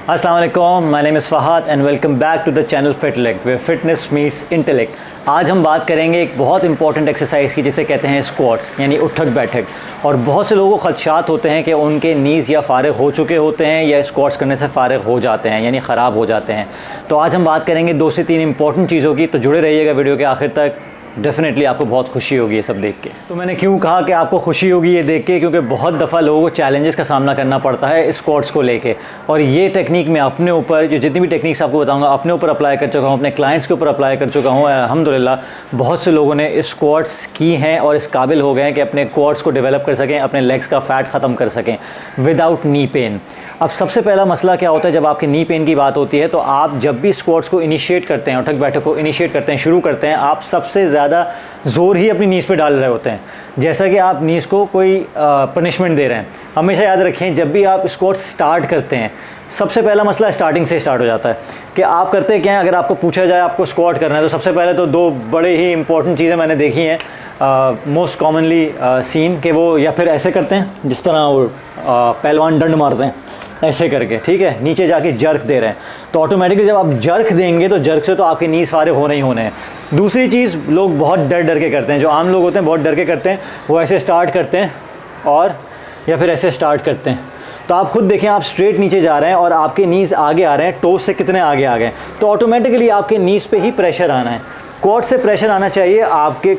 अस्सलाम वालेकुम, my name is Fahad and welcome back to the channel Fitleg where fitness meets intellect. आज हम बात करेंगे एक बहुत इंपॉर्टेंट एक्सरसाइज की जिसे कहते हैं स्क्वाट्स यानी उठक बैठक। और बहुत से लोगों को खदशात होते हैं कि उनके नीज़ या फ़ारिग हो चुके होते हैं या स्क्वाट्स करने से फ़ारिग हो जाते हैं यानी ख़राब हो जाते हैं। तो आज हम बात करेंगे 2 से 3 इंपॉर्टेंट चीज़ों की, तो जुड़े रहिएगा वीडियो के आखिर तक। डेफिनेटली आपको बहुत खुशी होगी ये सब देख के। तो मैंने क्यों कहा कि आपको खुशी होगी ये देख के, क्योंकि बहुत दफ़ा लोगों को चैलेंजेस का सामना करना पड़ता है स्क्वाट्स को लेके। और ये टेक्निक मैं अपने ऊपर, जो जितनी भी टेक्निक्स आपको बताऊंगा, अपने ऊपर अप्लाई कर चुका हूँ, अपने क्लाइंट्स के ऊपर अप्लाई कर चुका हूँ। अल्हम्दुलिल्लाह बहुत से लोगों ने स्क्वाट्स की हैं और इस काबिल हो गए हैं कि अपने क्वाड्स को डेवलप कर सकें, अपने लेग्स का फ़ैट ख़त्म कर सकें विदाउट नी पेन। अब सबसे पहला मसला क्या होता है, जब आपके नी पेन की बात होती है तो आप जब भी स्क्वाट्स को इनिशिएट करते हैं, उठक बैठक को इनिशिएट करते हैं, शुरू करते हैं, आप सबसे ज़्यादा ज़ोर ही अपनी नीज़ पे डाल रहे होते हैं, जैसा कि आप नीज़ को कोई पनिशमेंट दे रहे हैं। हमेशा याद रखें, जब भी आप स्क्वाट्स स्टार्ट करते हैं, सबसे पहला मसला स्टार्टिंग से स्टार्ट हो जाता है कि आप करते क्या हैं। अगर आपको पूछा जाए आपको स्क्वाट करना है तो सबसे पहले तो 2 बड़े ही इंपॉर्टेंट चीज़ें मैंने देखी हैं, मोस्ट कॉमनली सीन कि वो या फिर ऐसे करते हैं जिस तरह वो पहलवान डंड मारते हैं ऐसे करके, ठीक है, नीचे जाके जर्क दे रहे हैं। तो ऑटोमेटिकली जब आप जर्क देंगे तो जर्क से तो आपके नीज़ फारे होने ही होने हैं। दूसरी चीज़ लोग बहुत डर डर के करते हैं, जो आम लोग होते हैं बहुत डर के करते हैं, वो ऐसे स्टार्ट करते हैं और या फिर ऐसे स्टार्ट करते हैं। तो आप खुद देखें, आप स्ट्रेट नीचे जा रहे हैं और आपके नीज़ आगे आ रहे हैं, टोस से कितने आगे आ गए, तो ऑटोमेटिकली आपके नीज़ पे ही प्रेशर आना है। क्वाड से प्रेशर आना चाहिए आपके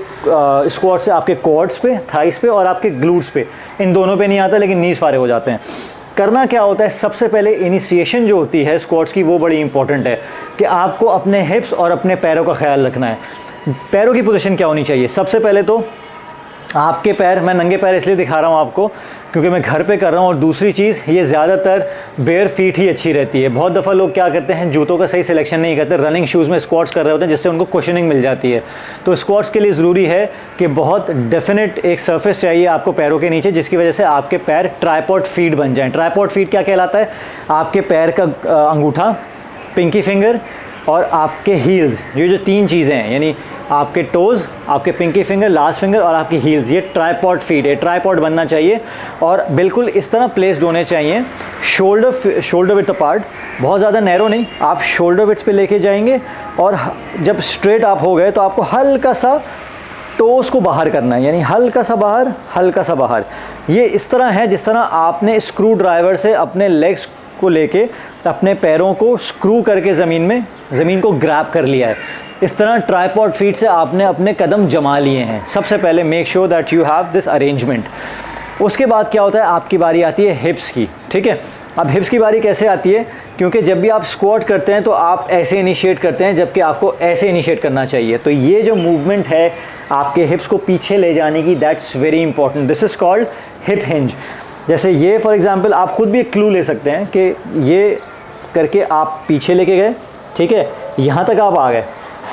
स्क्वाट से आपके क्वाड्स पे, थाइस पे और आपके ग्लूट्स पे। इन दोनों पे नहीं आता लेकिन नीज़ फारे हो जाते हैं। करना क्या होता है, सबसे पहले इनिशिएशन जो होती है स्क्वाट्स की वो बड़ी इंपॉर्टेंट है कि आपको अपने हिप्स और अपने पैरों का ख्याल रखना है। पैरों की पोजीशन क्या होनी चाहिए, सबसे पहले तो आपके पैर, मैं नंगे पैर इसलिए दिखा रहा हूँ आपको क्योंकि मैं घर पे कर रहा हूँ, और दूसरी चीज़ ये ज़्यादातर बेयर फीट ही अच्छी रहती है। बहुत दफ़ा लोग क्या करते हैं, जूतों का सही सिलेक्शन नहीं करते, रनिंग शूज़ में स्क्वाट्स कर रहे होते हैं जिससे उनको कुशनिंग मिल जाती है। तो स्क्वाट्स के लिए ज़रूरी है कि बहुत डेफिनेट एक सरफेस चाहिए आपको पैरों के नीचे, जिसकी वजह से आपके पैर ट्राइपॉड फीट बन जाएँ। ट्राइपॉड फीट क्या कहलाता है, आपके पैर का अंगूठा, पिंकी फिंगर और आपके हील्स, ये जो 3 चीज़ें हैं यानी आपके टोज़, आपके पिंकी फिंगर, लास्ट फिंगर और आपकी हील्स, ये ट्राइपॉड फीट है, ट्राइपॉड बनना चाहिए और बिल्कुल इस तरह प्लेस्ड होने चाहिए। शोल्डर विड्थ अपार्ट, बहुत ज़्यादा नैरो नहीं, आप शोल्डर विड्थ पे लेके जाएंगे और जब स्ट्रेट आप हो गए तो आपको हल्का सा टोज़ को बाहर करना है, यानी हल्का सा बाहर, हल्का सा बाहर। ये इस तरह है जिस तरह आपने स्क्रू ड्राइवर से अपने लेग्स को लेके अपने पैरों को स्क्रू करके ज़मीन को ग्रैब कर लिया है। इस तरह ट्राइपॉड फीट से आपने अपने कदम जमा लिए हैं। सबसे पहले make sure that you have this arrangement. उसके बाद क्या होता है, आपकी बारी आती है हिप्स की, ठीक है। अब हिप्स की बारी कैसे आती है, क्योंकि जब भी आप स्क्वाट करते हैं तो आप ऐसे इनिशिएट करते हैं जबकि आपको ऐसे इनिशिएट करना चाहिए। तो ये जो मूवमेंट है आपके हिप्स को पीछे ले जाने की, that's very important. This is called hip hinge. जैसे ये फॉर एग्जांपल आप खुद भी एक क्लू ले सकते हैं कि ये करके आप पीछे लेके गए, ठीक है, यहाँ तक आप आ गए।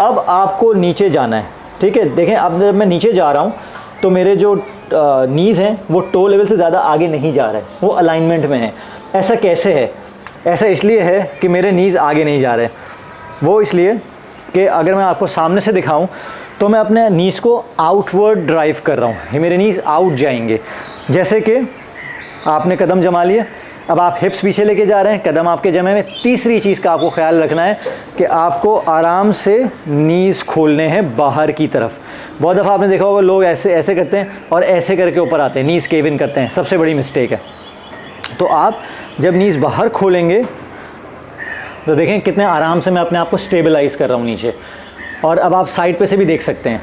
अब आपको नीचे जाना है, ठीक है। देखें, अब जब मैं नीचे जा रहा हूँ तो मेरे जो नीज़ हैं वो टो लेवल से ज़्यादा आगे नहीं जा रहे, वो अलाइनमेंट में है। ऐसा कैसे है, ऐसा इसलिए है कि मेरे नीज़ आगे नहीं जा रहे। वो इसलिए कि अगर मैं आपको सामने से दिखाऊं तो मैं अपने नीज़ को आउटवर्ड ड्राइव कर रहा हूँ, ये मेरे नीज़ आउट जाएंगे। जैसे कि आपने कदम जमा लिए, अब आप हिप्स पीछे लेके जा रहे हैं, कदम आपके जमे में। तीसरी चीज़ का आपको ख्याल रखना है कि आपको आराम से नीज़ खोलने हैं बाहर की तरफ। बहुत दफ़ा आपने देखा होगा लोग ऐसे ऐसे करते हैं और ऐसे करके ऊपर आते हैं, नीज़ केव इन करते हैं, सबसे बड़ी मिस्टेक है। तो आप जब नीज़ बाहर खोलेंगे तो देखें कितने आराम से मैं अपने आप को स्टेबलाइज़ कर रहा हूँ नीचे। और अब आप साइड पे से भी देख सकते हैं,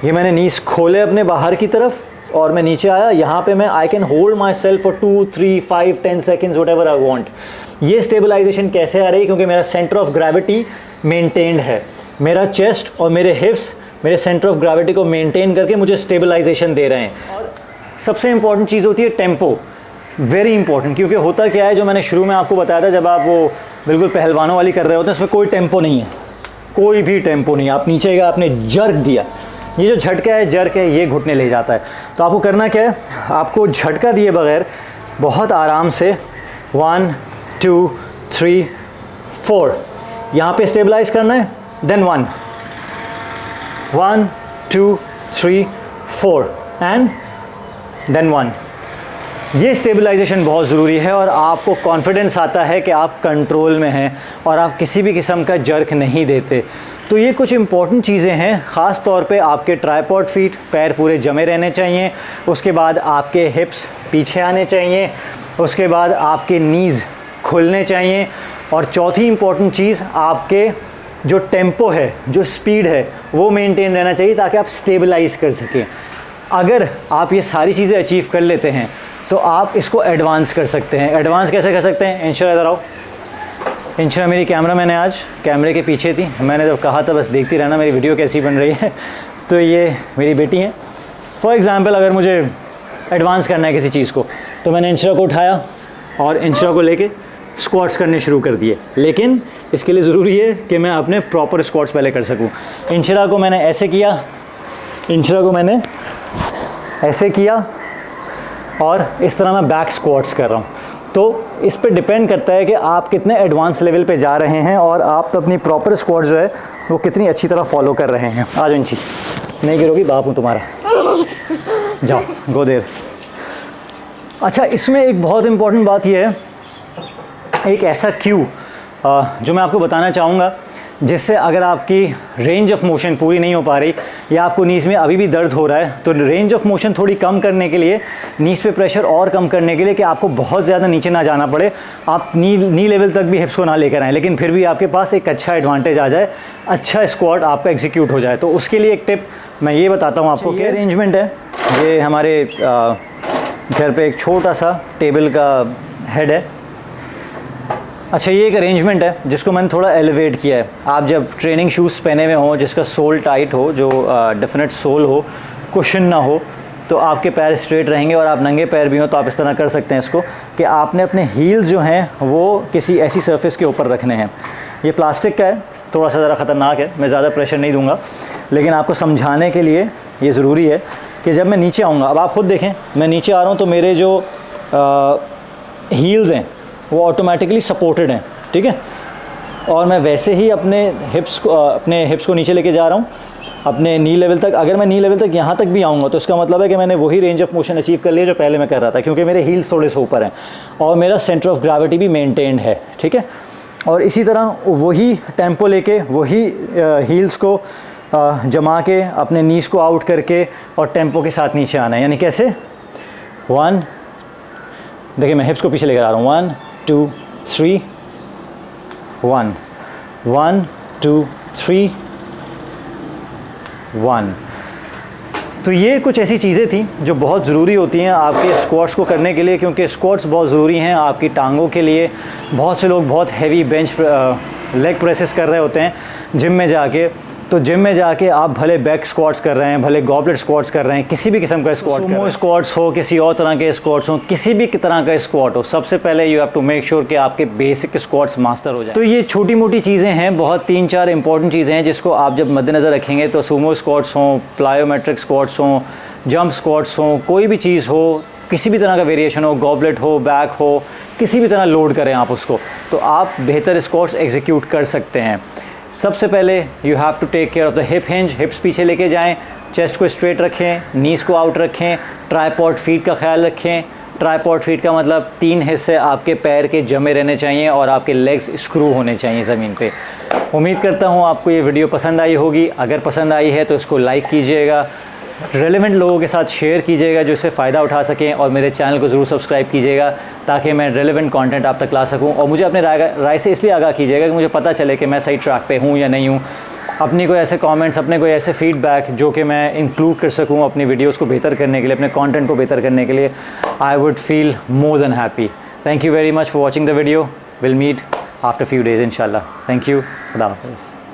ये मैंने नीज़ खोले अपने बाहर की तरफ और मैं नीचे आया। यहाँ पे मैं I can hold my self for 2, 3, 5, 10 seconds what ever I want. ये स्टेबलाइजेशन कैसे आ रही है, क्योंकि मेरा सेंटर ऑफ ग्रेविटी मेंटेन्ड है। मेरा चेस्ट और मेरे हिप्स मेरे सेंटर ऑफ ग्रेविटी को मेंटेन करके मुझे स्टेबलाइजेशन दे रहे हैं। और सबसे इंपॉर्टेंट चीज़ होती है टेम्पो, वेरी इंपॉर्टेंट। क्योंकि होता क्या है, जो मैंने शुरू में आपको बताया था, जब आप वो बिल्कुल पहलवानों वाली कर रहे होते हैं, उसमें कोई टेम्पो नहीं है, कोई भी टेम्पो नहीं। आप नीचे गए, आपने जर्क दिया, ये जो झटका है, जर्क है, ये घुटने ले जाता है। तो आपको करना क्या है, आपको झटका दिए बगैर बहुत आराम से 1, 2, 3, 4 यहाँ पे स्टेबलाइज करना है। देन 1, 2, 3, 4 एंड देन 1, ये स्टेबलाइजेशन बहुत ज़रूरी है और आपको कॉन्फिडेंस आता है कि आप कंट्रोल में हैं और आप किसी भी किस्म का जर्क नहीं देते। तो ये कुछ इंपॉर्टेंट चीज़ें हैं, ख़ास तौर पे आपके ट्राइपॉड फीट, पैर पूरे जमे रहने चाहिए। उसके बाद आपके हिप्स पीछे आने चाहिए। उसके बाद आपके नीज़ खुलने चाहिए। और चौथी इंपॉर्टेंट चीज़, आपके जो टेम्पो है, जो स्पीड है, वो मेंटेन रहना चाहिए ताकि आप स्टेबलाइज़ कर सकें। अगर आप ये सारी चीज़ें अचीव कर लेते हैं तो आप इसको एडवांस कर सकते हैं। एडवांस कैसे कर सकते हैं? इंशरा इधर आओ। इंशरा मेरी कैमरा मैन है, आज कैमरे के पीछे थी। मैंने जब कहा था बस देखती रहना मेरी वीडियो कैसी बन रही है। तो ये मेरी बेटी है। फॉर एग्ज़ाम्पल अगर मुझे एडवांस करना है किसी चीज़ को, तो मैंने इंशरा को उठाया और इंशरा को लेके स्क्वाट्स करने शुरू कर दिए। लेकिन इसके लिए ज़रूरी है कि मैं अपने प्रॉपर स्क्वाट्स पहले कर सकूँ। इंशरा को मैंने ऐसे किया, इंशरा को मैंने ऐसे किया और इस तरह मैं बैक स्क्वाट्स कर रहा हूँ। तो इस पे डिपेंड करता है कि आप कितने एडवांस लेवल पे जा रहे हैं और आप अपनी प्रॉपर स्क्वाट जो है वो कितनी अच्छी तरह फॉलो कर रहे हैं। आ जाओ इंची, नहीं गिरोगी, बाप हूँ तुम्हारा, जाओ गो देर। अच्छा, इसमें एक बहुत इम्पॉर्टेंट बात यह है, एक ऐसा क्यू जो मैं आपको बताना चाहूँगा, जिससे अगर आपकी रेंज ऑफ मोशन पूरी नहीं हो पा रही या आपको नीज़ में अभी भी दर्द हो रहा है, तो रेंज ऑफ मोशन थोड़ी कम करने के लिए, नीज़ पे प्रेशर और कम करने के लिए कि आपको बहुत ज़्यादा नीचे ना जाना पड़े, आप नी लेवल तक भी हिप्स को ना लेकर आएँ, लेकिन फिर भी आपके पास एक अच्छा एडवांटेज आ जाए, अच्छा स्क्वाट आपका एग्जीक्यूट हो जाए। तो उसके लिए एक टिप मैं ये बताता हूँ आपको। क्या अरेंजमेंट है, ये हमारे घर पर एक छोटा सा टेबल का हेड है। अच्छा, ये एक अरेंजमेंट है जिसको मैंने थोड़ा एलिवेट किया है। आप जब ट्रेनिंग शूज़ पहने हुए हों, जिसका सोल टाइट हो, जो डेफिनेट सोल हो, कुशन ना हो, तो आपके पैर स्ट्रेट रहेंगे और आप नंगे पैर भी हों तो आप इस तरह कर सकते हैं इसको कि आपने अपने हील्स जो हैं वो किसी ऐसी सरफेस के ऊपर रखने हैं। ये प्लास्टिक का है, थोड़ा सा ज़रा ख़तरनाक है, मैं ज़्यादा प्रेशर नहीं दूँगा, लेकिन आपको समझाने के लिए ये ज़रूरी है कि जब मैं नीचे आऊँगा, अब आप ख़ुद देखें मैं नीचे आ रहा हूँ तो मेरे जो हील्स हैं वो ऑटोमेटिकली सपोर्टेड हैं, ठीक है। और मैं वैसे ही अपने हिप्स को नीचे लेके जा रहा हूँ अपने नी लेवल तक। अगर मैं नी लेवल तक यहाँ तक भी आऊँगा तो इसका मतलब है कि मैंने वही रेंज ऑफ मोशन अचीव कर लिया जो पहले मैं कर रहा था, क्योंकि मेरे हील्स थोड़े से ऊपर हैं और मेरा सेंटर ऑफ ग्रेविटी भी मेंटेन्ड है, ठीक है। और इसी तरह वही टेम्पो लेके, वही हील्स को जमा के, अपने नीज़ को आउट करके और टेम्पो के साथ नीचे आना है। यानी कैसे? 1, देखिए मैं हिप्स को पीछे लेकर आ रहा हूँ, 1 2 3 1 1 2 3 1। तो ये कुछ ऐसी चीज़ें थी जो बहुत ज़रूरी होती हैं आपके स्क्वाट्स को करने के लिए, क्योंकि स्क्वाट्स बहुत ज़रूरी हैं आपकी टांगों के लिए। बहुत से लोग बहुत हैवी बेंच लेग प्रेसेस कर रहे होते हैं जिम में जाके, तो जिम में जाके आप भले बैक स्क्वाट्स कर रहे हैं, भले गॉबलेट स्क्वाट्स कर रहे हैं, किसी भी किस्म का स्क्वाट, सुमो स्क्वाट्स हो, किसी और तरह के स्क्वाट्स हो, किसी भी तरह का स्क्वाट हो, सबसे पहले you have to make sure कि आपके बेसिक स्क्वाट्स मास्टर हो जाए। तो ये छोटी मोटी चीज़ें हैं, बहुत 3-4 इंपॉर्टेंट चीज़ें हैं जिसको आप जब मद्देनज़र रखेंगे तो सुमो स्क्वाट्स हों, प्लायोमेट्रिक स्क्वाट्स हों, जंप स्क्वाट्स हों, कोई भी चीज़ हो, किसी भी तरह का वेरिएशन हो, गॉबलेट हो, बैक हो, किसी भी तरह लोड करें आप उसको, तो आप बेहतर स्क्वाट्स एग्जीक्यूट कर सकते हैं। सबसे पहले you have to take care of the hip hinge, hips पीछे लेके जाएं, चेस्ट को स्ट्रेट रखें, नीज़ को आउट रखें, ट्राइपॉड फीट का ख्याल रखें। ट्राइपॉड फीट का मतलब 3 हिस्से आपके पैर के जमे रहने चाहिए और आपके लेग्स स्क्रू होने चाहिए ज़मीन पे। उम्मीद करता हूँ आपको ये वीडियो पसंद आई होगी। अगर पसंद आई है तो इसको लाइक कीजिएगा, रेलेवेंट लोगों के साथ शेयर कीजिएगा जो इससे फ़ायदा उठा सकें, और मेरे चैनल को ज़रूर सब्सक्राइब कीजिएगा ताकि मैं रेलेवेंट कंटेंट आप तक ला सकूं। और मुझे अपने राय से इसलिए आगाह कीजिएगा कि मुझे पता चले कि मैं सही ट्रैक पे हूं या नहीं हूं। अपनी कोई ऐसे कमेंट्स, अपने कोई ऐसे फीडबैक जो कि मैं इंक्लूड कर सकूं अपनी वीडियोज़ को बेहतर करने के लिए, अपने कॉन्टेंट को बेहतर करने के लिए, I would feel more than happy. Thank you very much for watching the video. Will meet after few days इंशाल्लाह। Thank you. खुदा हाफ़िज़।